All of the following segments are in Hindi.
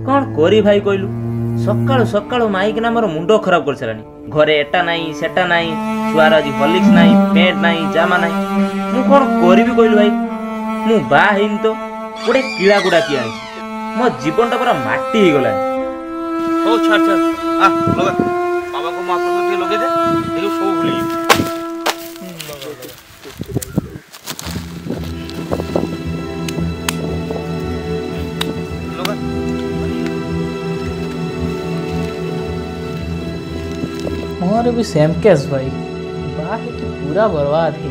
कौन करी भाई कहलु सकाळु सकाळु माइकिना मोर मुंड खराब कर सारानी घरे एटा नाही सेटा नाही छुआर आज हॉर्लिक्स नाही पेंट नाही जामा नाही मु कौन करिवि कहलु भाई मु बा हेइन तो गोटे किला गुडा किया मो जीवन टा पूरा माटी ही गला ओ छाड़ छाड़ आ लगा बाबा को माफ कर दे लगे दे देखो सो भूली लगा मोर भी सेम केस भाई बाहर तो पूरा बर्बाद है।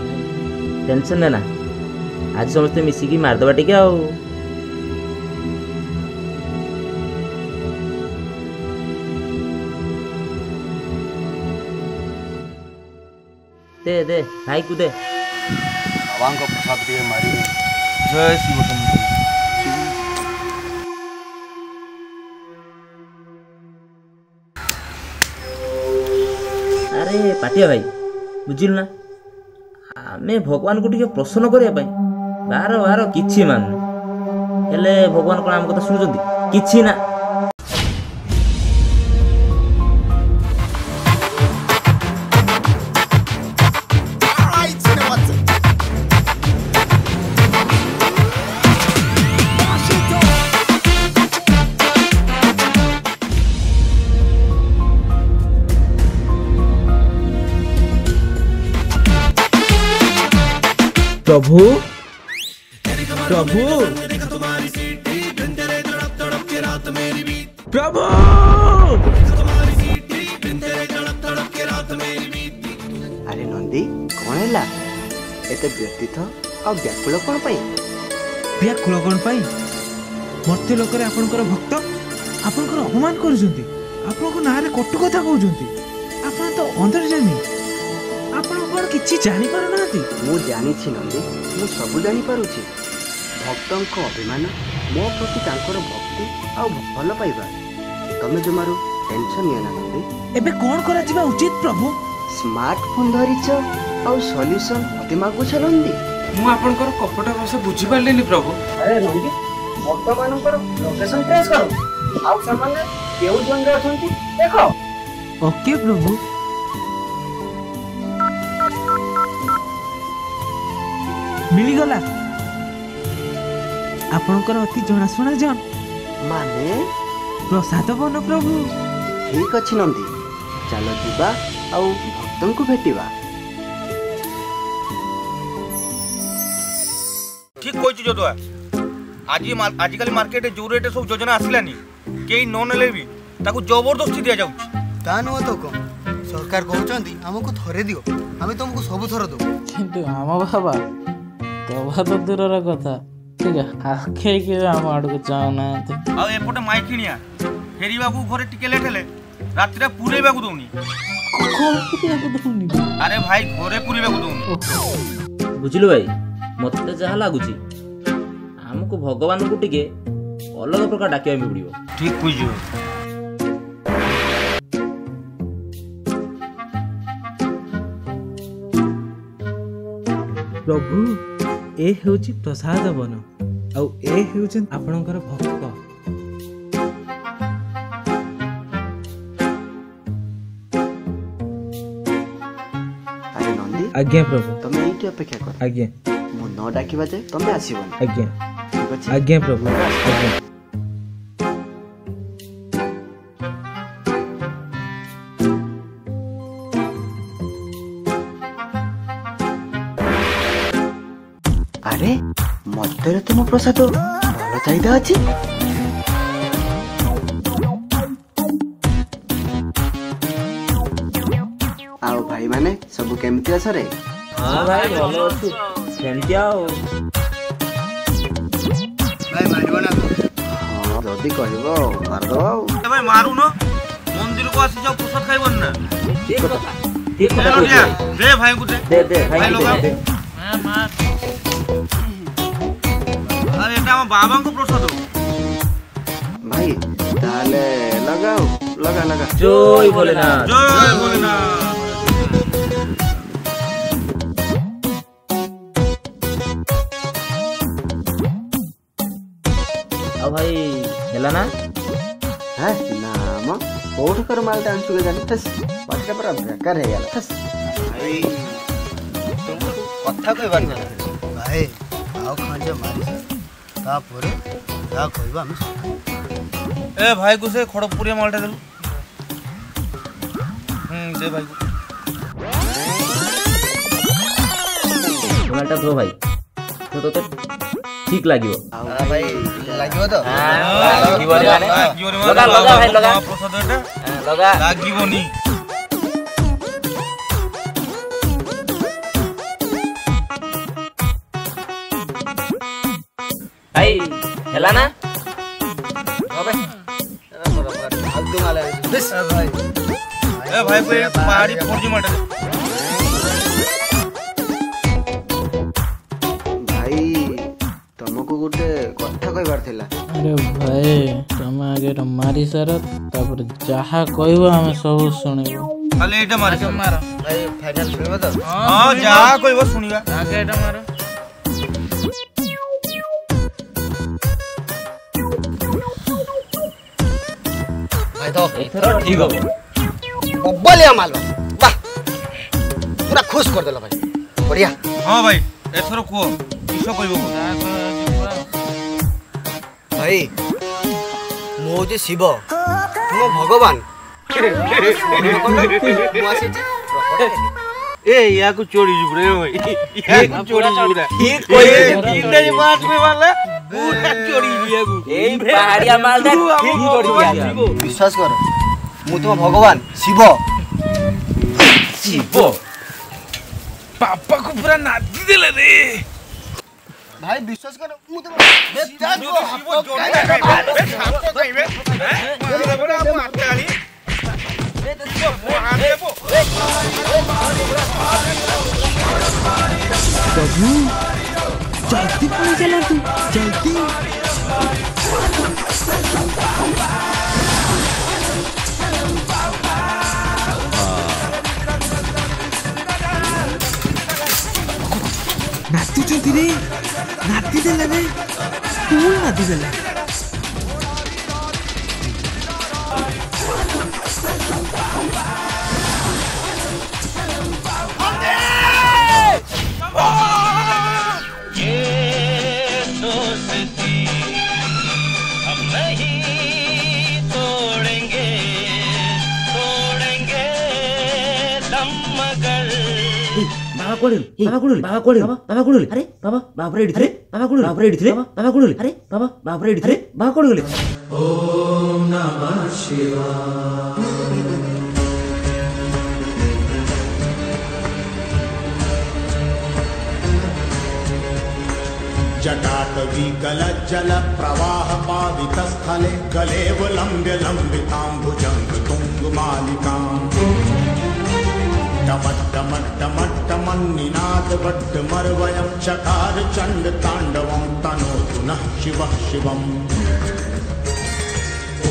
टेंशन लेना आज समस्ते मिसिकी मारदबा टिके आउ दे दे भाई को दे बाबा को प्रसाद दिए मारी जय शिव शंकर। अरे पाटिया भाई बुझिल ना आमे भगवान को टिके प्रसन्न करिया पई बार बार किछि मानु हेले भगवान कोन हम कथा सुनुचंती किछि ना प्रभु प्रभु प्रभु अरे नंदी कौन है एते व्यतीत आ व्याकुल कौन पाई व्याकुल कौन पाई मर्त्य लोक आपणकर भक्त आपणकर अपमान करुछंती आपनको नारे कटु कथा कहउछंती आपण तो अंतर्जामी आपण कोन किछि जानि पार नाती मु जानि छि नंदी मु सब जानि पारुछि भक्तंक अभिमान मो प्रति तांकर भक्ति आ भल पाइबा तमे जमारो टेंशन निया ना नंदी एबे कोन करा जिबा उचित प्रभु स्मार्टफोन धरिछ आ सॉल्यूशन अति मागु छ नंदी मु आपनकर कपट भाषा बुझी पारलेनी प्रभु। अरे नंदी भक्त मानकर लोकेशन ट्रेस करो आ सामान्य केउ जन रे अछंती देखो ओके प्रभु मिलीगला आपणकर अति जनाशुना जन माने प्रसाद बन प्रभु ठीक अछि नंदी चलो दिबा आ भक्तन को भेटिबा ठीक कहछि जो तो आज काली मार्केट जो रेट सब योजना आसिलानी केही न नेले भी ताकू जबरदस्ती दिया जाउछि ता न तो को सरकार कहउचंदी हमको थरे दियो हमें तुमको सब थर दो किंतु हम बाबा तबा तो दूर कथा ठीक है आखे के हम आड़ को जाना आ एपटे माइकिनिया फेरीबा को घरे टिके लेट हेले रात्रि पुरेबा को दोनी अरे भाई घरे पुरेबा को दोनी बुझिलु भाई मते जहा लागुची हमको भगवान को टिके अलग प्रकार डाकिया में पड़ियो ठीक बुझियो प्रभु ए हेउची प्रसाद बन आउ ए हेउची आपणकर भक्त अरे नंदी आज्ञा प्रभु तमे एठी अपेक्षा कर आज्ञा मु न डाकिबा जे तमे आसीबो आज्ञा ठीक अछि आज्ञा प्रभु आज्ञा अरे मध्य तुम प्रसाद भल चाहिदा अच्छी आओ भाई माने सब केमती अछ रे हां भाई भलो अछि सेंटिया हो भाई मारबो ना हां जदी कहबो मार दो ए भाई मारू न मंदिर को आसी जाओ प्रसाद खाइबन ना ठीक कथा दे भाई को दे भाई लगा दे हां मार अरे एटा हम बाबा को प्रसाद भाई ताले लगाओ लगा लगा जय भोलेनाथ जय भोलेनाथ भाई हेला ना হ্যাঁ না ম কোଉଠୁ ମାଲଟା ଆଣିଛୁ କେଜାଣି ଠସ୍ ପାଟିଟା ପୁରା ବେକାର ହେଇଗଲା ଠସ୍ ଭାଇ କଥା କହିବାର ଥିଲା ଭାଇ ଆଉ ଖଣ୍ଡେ ମାରି ତାପରେ ଯାହା କହିବ ଆମେ ଏ ଭାଇକୁ ସେ ଖଡ଼ଗପୁରିଆ ମାଲଟା ଦେଲୁ ସେ ଭାଇକୁ ମାଲଟା ଧୋ ଭାଇ ତ ତତେ ଠିକ ଲାଗିବ ଭାଇ ଲାଗିବ ତ ଲାଗିବନି ମାନେ ଲଗା ଲଗା ଭାଇ ଲଗା ପ୍ରସାଦ ଏଟା ଲଗା ଲାଗିବନି ଭାଇ ହେଲା ନା फालतू माल है बस भाई ए भाई को एक पहाड़ी फोड़जी माटे ଭାଇ ତମକୁ ଗୋଟେ କଥା କହିବାର ଥିଲା ଆରେ ଭାଇ ତମେ ଆଗେ ମାରି ସାର ତାପରେ ଯାହା କହିବ ଆମେ ସବୁ ଶୁଣିବୁ। खाली एटा मार ମାର भाई फाइनल सुनिबो तो हां जा कहबो सुनिबा ଆଗେ ଏଟା ମାର। भाई तो ଏଥର ଠିକ ହବ बब्बलिया माल वाह पूरा खुश कर देला भाई बढ़िया हां भाई एथरो को किसो कहबो भाई मो जे शिव मो भगवान ए या को चोरी जुबरे भाई या को चोरी जुबरे ठीक कोई तीनटा जे बात में वाला पूरा चोरी लिया को ए पहाड़िया मालटा ठीक चोरी दिया विश्वास कर मु तुम भगवान शिव शिव पापा को पूरा नादी देले रे भाई विश्वास कर मु तुम प्रभु जल्दी पहुंच चला तू जल्दी नाचुଛନ୍ତି रे नाती देले रे तू नाती देले बाबा कोडल अरे बाबा बाबा रेडी थे बाबा कोडल अरे बाबा रेडी थे बाबा कोडल ओम नमः शिवाय जटाटवी गलज्जल प्रवाह पावितस्थले गलेव लम्ब्य लम्बिताम्बुजङ्ग तुङ्गमालिकाम् टमट्टमट्टमट्टमन्निनादवड्डमर्वयं चकार चण्ड ताण्डवं तनोतु नः शिवः शिवम्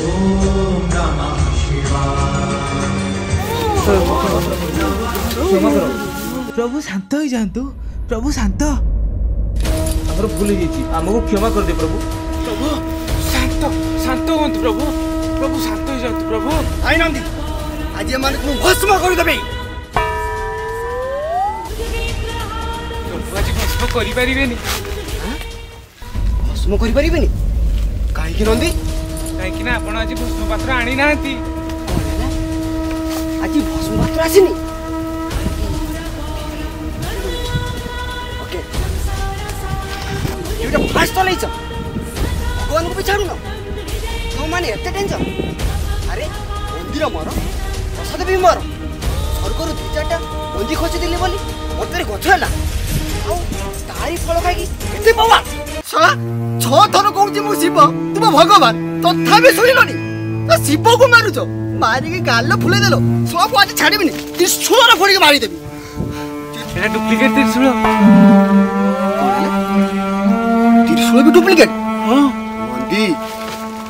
ॐ नमः शिवाय प्रभु शांत हो जातु प्रभु शांत हमरो भूल जाईची हमको क्षमा कर दे प्रभु प्रभु शांत शांत हुंतु प्रभु प्रभु शांत हो जातु प्रभु आई नंदी आज ये मान को भस्म कर देबे आज भस्म करि परिबेनी भस्म कर परिबेनी काहे कि नंदी काहे कि ना आपण आज भस्म पात्र आनी नांती आज भस्म पात्र आसीनी ओके एटा फास्ट लैछ भगवान को बिचारू न तो माने एते टेंशन अरे मंदिर मर प्रसाद भी मर स्वर्ग रु 2-4टा मंदी खोजी दिली बोली मतेरे गछ हला आउ तारी फल खाई एते पावा साला 6 थर कहूची मु शिव तुम भगवान तथापि सुनिलनी तो शिव को मारुछ मारी के गाल फुले देलो सब आज छाड़ीबिनी त्रिशूल फोड़ी के मारी देबी एटा डुप्लीकेट त्रिशूल त्रिशूल भी डुप्लीकेट हां मंदी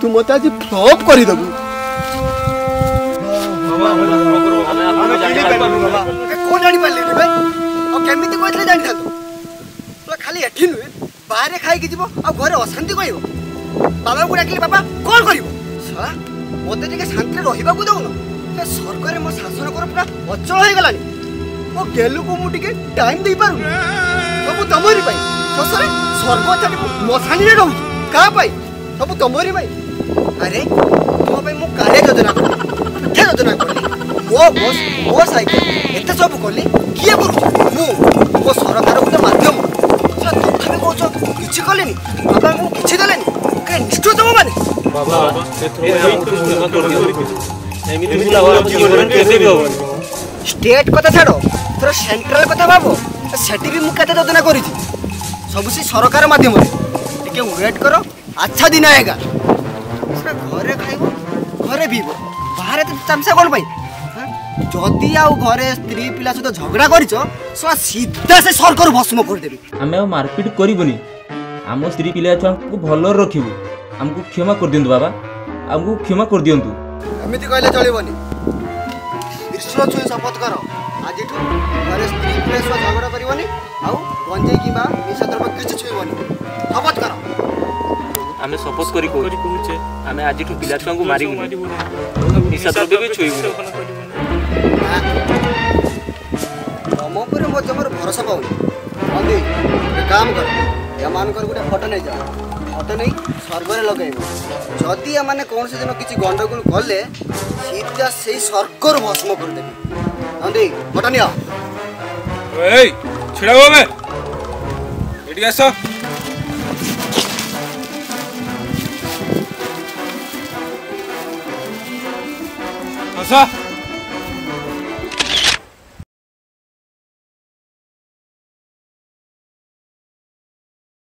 तू मत आज फ्लॉप करी दबु को जानी पाले रे भाई और केमिति कहले जानि थातो तो खाली एठी नु बाहर खाई के जीवो आ घरे अशांति कहियो बाबा को डाकले बाबा कॉल करिवो साला मते टिके शांति रहिबा को दउन से सरकार मो शासन कर पूरा अचल होई गलानी मो गेलु को मु टिके टाइम दे पारु सब तमरी भाई ससरे स्वर्ग छाडी मसानी रे रहू का भाई सब तमरी भाई अरे तो भाई मु कार्य योजना के योजना करली मो बस मो साइकिल एते सब करली किए करू मु मो सरकार गुटे माध्यम से तथापि कहछो किछि कलेनी बाबा मु किछि देलेनी के निष्ठुर तम माने बाबा एमिति बुलावा जीवन केसे भी होबो स्टेट कथा छाड़ो तोर सेंट्रल कथा भाबो सेठी भी मु केते योजना करी सब से सरकार माध्यम टिके वेट करो अच्छा दिन आएगा से घरे खाइबो घरे पीबो बाहर तो चमचा कोन भाई जदी आउ घरे स्त्री पिला सहित झगड़ा करिचो सो सीधा से सरकार भस्म कर देबी आमे आ मारपीट करिबनी आम स्त्री पिला छुआ को भलो रखिबु हमको क्षमा कर दियंतु बाबा हमको क्षमा कर दियंतु एमिति कहले चलिबनी विश्व छुई शपथ करो आज घरे स्त्री पिला सहित झगड़ा करिवनी आउ गंजे किबा निशा द्रव्य किछ छुईबनी शपथ करो आमे शपथ करी कहूचे आमे आज पिला छुआ को मारिबुनी निशा द्रव्य भी छुईबुनी तम पर मो जमर भरोसा पाउनी बंदी एक काम कर या मान कर गुटे फोटो नै जा फोटो नै स्वर्ग रे लगाइबो जदी या माने कोन से दिन किछि गंडगोल करले सीधा सेही स्वर्ग रो भस्म कर देबी बंदी फोटो निया ए छिड़ा हो बे एडी आसो आसा